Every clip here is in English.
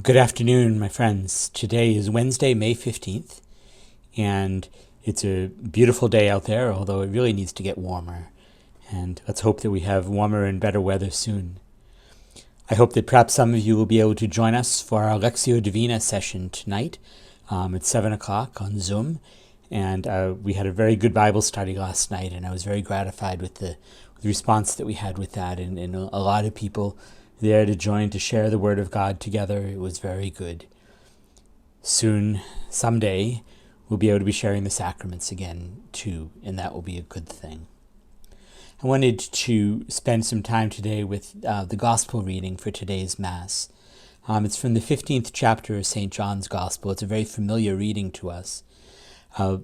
Good afternoon, my friends. Today is Wednesday, May 15th, and it's a beautiful day out there, although it really needs to get warmer. And let's hope that we have warmer and better weather soon. I hope that perhaps some of you will be able to join us for our Lectio Divina session tonight at 7 o'clock on Zoom. And we had a very good Bible study last night, and I was very gratified with the response that we had with that, and a lot of people there to join to share the Word of God together. It was very good. Soon, someday, we'll be able to be sharing the sacraments again too, and that will be a good thing. I wanted to spend some time today with the Gospel reading for today's Mass. It's from the 15th chapter of St. John's Gospel. It's a very familiar reading to us. The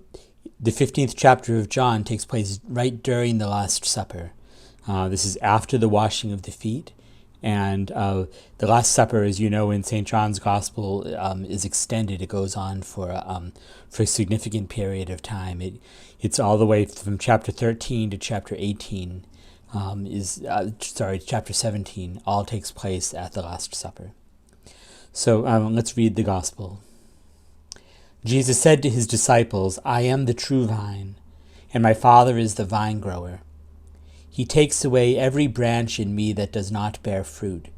15th chapter of John takes place right during the Last Supper. This is after the washing of the feet. And the Last Supper, as you know, in St. John's Gospel, is extended. It goes on for a significant period of time. It's all the way from chapter 13 to chapter 18. Chapter 17 all takes place at the Last Supper. So let's read the Gospel. Jesus said to his disciples, "I am the true vine, and my Father is the vine grower. He takes away every branch in me that does not bear fruit,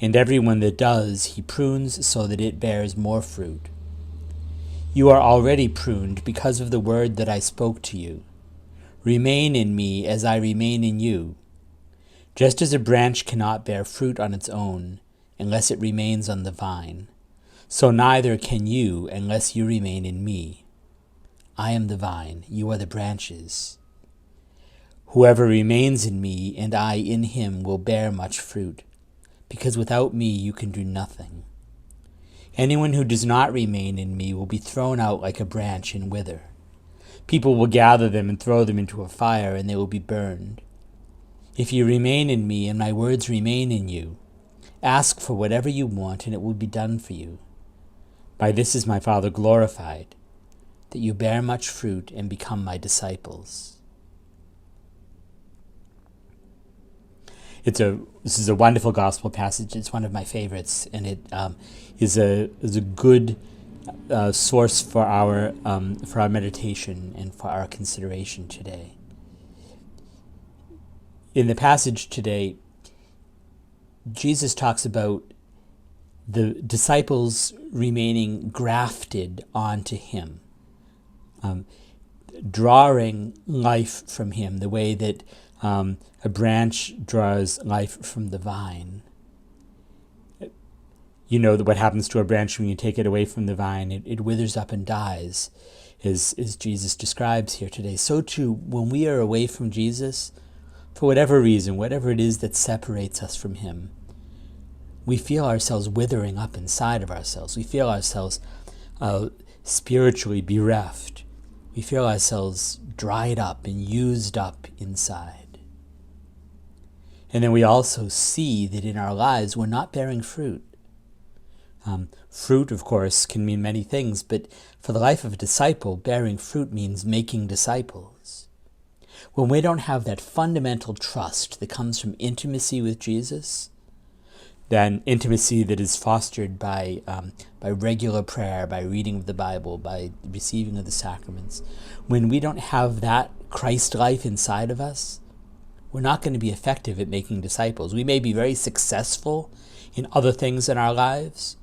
and every one that does he prunes so that it bears more fruit. You are already pruned because of the word that I spoke to you. Remain in me as I remain in you. Just as a branch cannot bear fruit on its own unless it remains on the vine, so neither can you unless you remain in me. I am the vine, you are the branches. Whoever remains in me and I in him will bear much fruit, because without me you can do nothing. Anyone who does not remain in me will be thrown out like a branch and wither. People will gather them and throw them into a fire, and they will be burned. If you remain in me and my words remain in you, ask for whatever you want and it will be done for you. By this is my Father glorified, that you bear much fruit and become my disciples." This is a wonderful gospel passage. It's one of my favorites, and it is a good source for our meditation and for our consideration today. In the passage today, Jesus talks about the disciples remaining grafted onto him, drawing life from him the way that a branch draws life from the vine. You know what happens to a branch when you take it away from the vine. It withers up and dies, as Jesus describes here today. So too, when we are away from Jesus, for whatever reason, whatever it is that separates us from him, we feel ourselves withering up inside of ourselves. We feel ourselves spiritually bereft. We feel ourselves dried up and used up inside. And then we also see that in our lives we're not bearing fruit. Fruit, of course, can mean many things, but for the life of a disciple, bearing fruit means making disciples. When we don't have that fundamental trust that comes from intimacy with Jesus, then intimacy that is fostered by regular prayer, by reading of the Bible, by receiving of the sacraments, when we don't have that Christ life inside of us, we're not going to be effective at making disciples. We may be very successful in other things in our lives,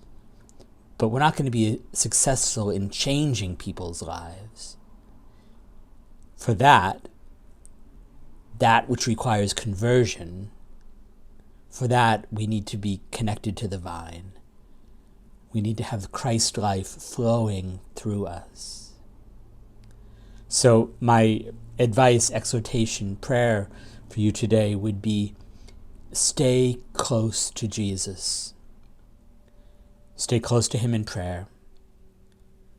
but we're not going to be successful in changing people's lives. For that which requires conversion, for that we need to be connected to the vine. We need to have Christ life flowing through us. So my advice, exhortation, prayer for you today would be, stay close to Jesus. Stay close to him in prayer.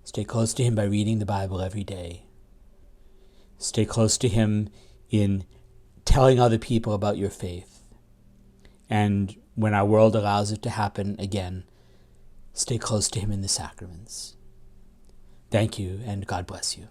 Stay close to him by reading the Bible every day. Stay close to him in telling other people about your faith. And when our world allows it to happen again, stay close to him in the sacraments. Thank you, and God bless you.